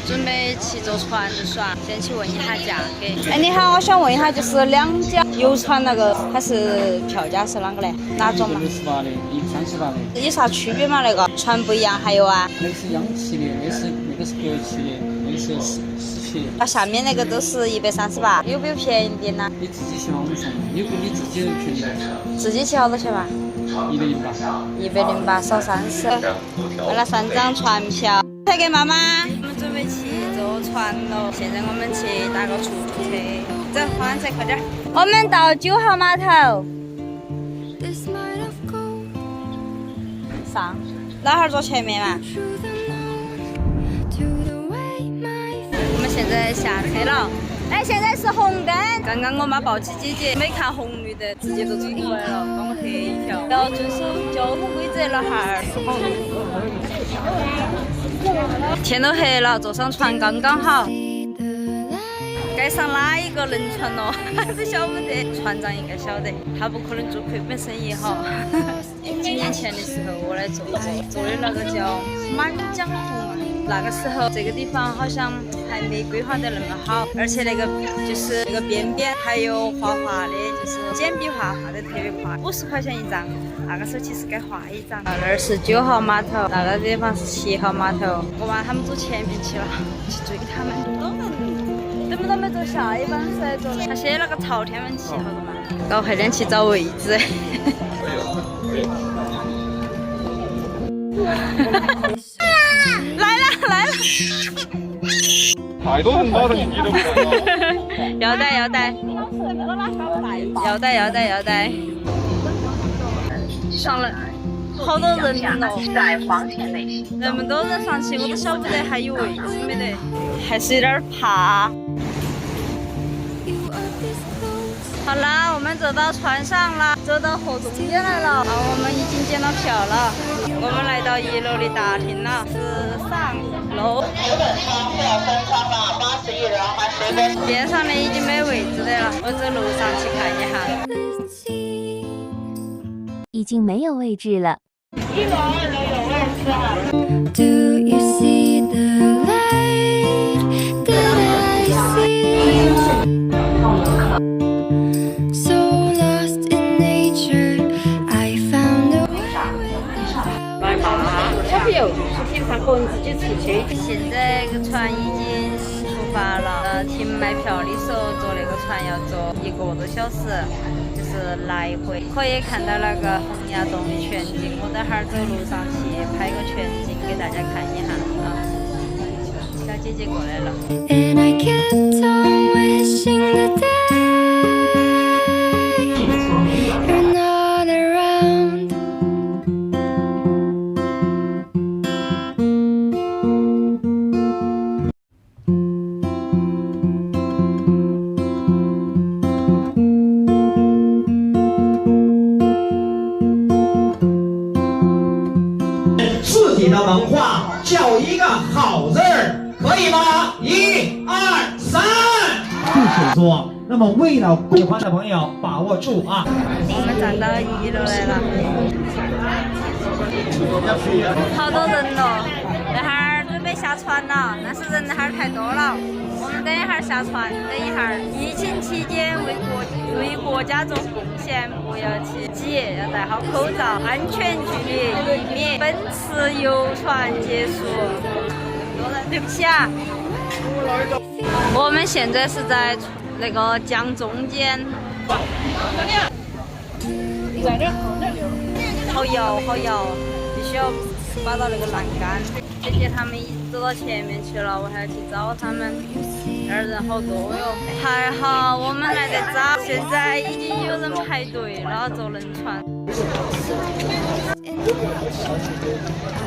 准备去坐船耍，先去问一下价格。哎，你好，我想问一下，就是两家游船那个，它是票价是啷个嘞？哪种嘛？68的，一个38的。有啥区别嘛？那个船不一样，还有啊？那个是央企的，那个是国企的，那个是私企的。下面那个都是138，有没有便宜点呢？你自己去网上，有给你自己的便宜。自己去好多钱嘛？108少30。我来算张船票。推给妈妈。我们准备去坐船了，现在我们去打个出租车。走，黄车快点。我们到9号码头。上，老汉坐前面嘛。我们现在下车了。哎，现在是红灯。刚刚我妈抱起姐姐，没看红绿灯，直接就冲过来了，帮我黑一条。要遵守交通规则，老汉儿。天都黑了，坐上船刚刚好。该上哪一个轮船了？还是晓不得，船长应该晓得，他不可能做亏本生意哈。几年前的时候，我来做的那个叫满江红。那个时候这个地方好像还没规划得那么好，而且那个就是那个边边还有画画的，就是简笔画画的特别快，50块钱一张。那个时候其实该画一张。那儿是9号码头，那个地方是7号码头。我妈他们走前面去了，去追他们。等不到没坐下一班噻，坐的。他写那个朝天门旗好多嘛，搞快点去找位置。来了。太多人马上你都不来。要带。上了，好多人哦，那么多人上去，我都晓不得还有位置没得，还是有点怕。好啦，我们走到船上了，走到河中间来了。我们已经检了票了，我们来到1楼的大厅了，是上楼。边上的已经没位置的了，我走楼上去看一下。已经没有位置了。1楼、2楼有位置啊。Do you see the light that I see? So lost in nature, I found a way. 来嘛，小朋友就是平常个人自己出去。现在这个船已经出发了，停买票的时候坐那个船要坐1个多小时。是来回，可以看到那个洪崖洞的全景。我等会儿走路上去拍个全景给大家看一下啊。小姐姐过来了。And I kept on wishing the day you're not around. 自己的文化叫一个好字儿，可以吗？1、2、3，不许说。那么为了喜欢的朋友把握住啊！我们站到1楼来了，好多人了，那哈儿准备下船了，但是人哈儿太多了。我们等一下下船，等一下疫情期间为国家做贡献，不要去挤，要戴好口罩，安全距离，以免本次游船结束。对不起啊，我们现在是在那个江中间。好摇，必须要扒到那个栏杆。姐姐他们已经走到前面去了，我还要去找他们。那儿人好多哟，还好我们来得早，现在已经有人排队了坐轮船。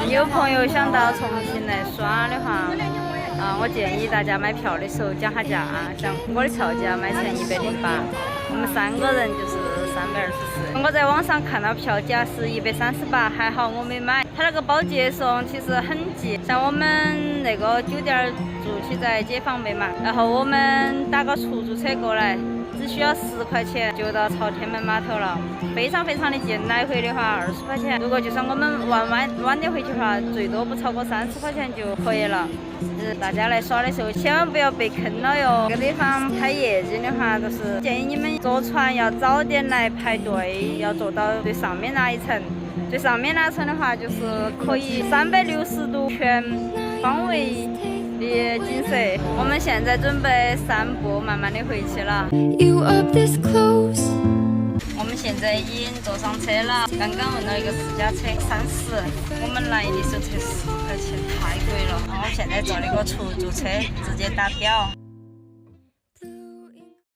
有朋友想到重庆来耍的话，我建议大家买票的时候讲下价，像我的票价买成108，我们3个人就是324。我在网上看到票价是138，还好我没买。它那个包接送其实很急，像我们那个酒店住起在解放碑嘛，然后我们打个出租车过来，只需要10块钱就到朝天门码头了，非常非常的近。来回的话20块钱，如果就算我们玩晚点回去的话，最多不超过30块钱就可以了。大家来耍的时候千万不要被坑了哟。这个地方拍夜景的话，就是建议你们坐船要早点来排队，要坐到最上面那一层。最上面那层的话，就是可以360度全方位的景色。我们现在准备散步，慢慢的回去了。 You up this close. 我们现在已经坐上车了，刚刚问了一个私家车30，我们来的时候才10块钱，太贵了。然后现在坐了一个出租车，直接打表。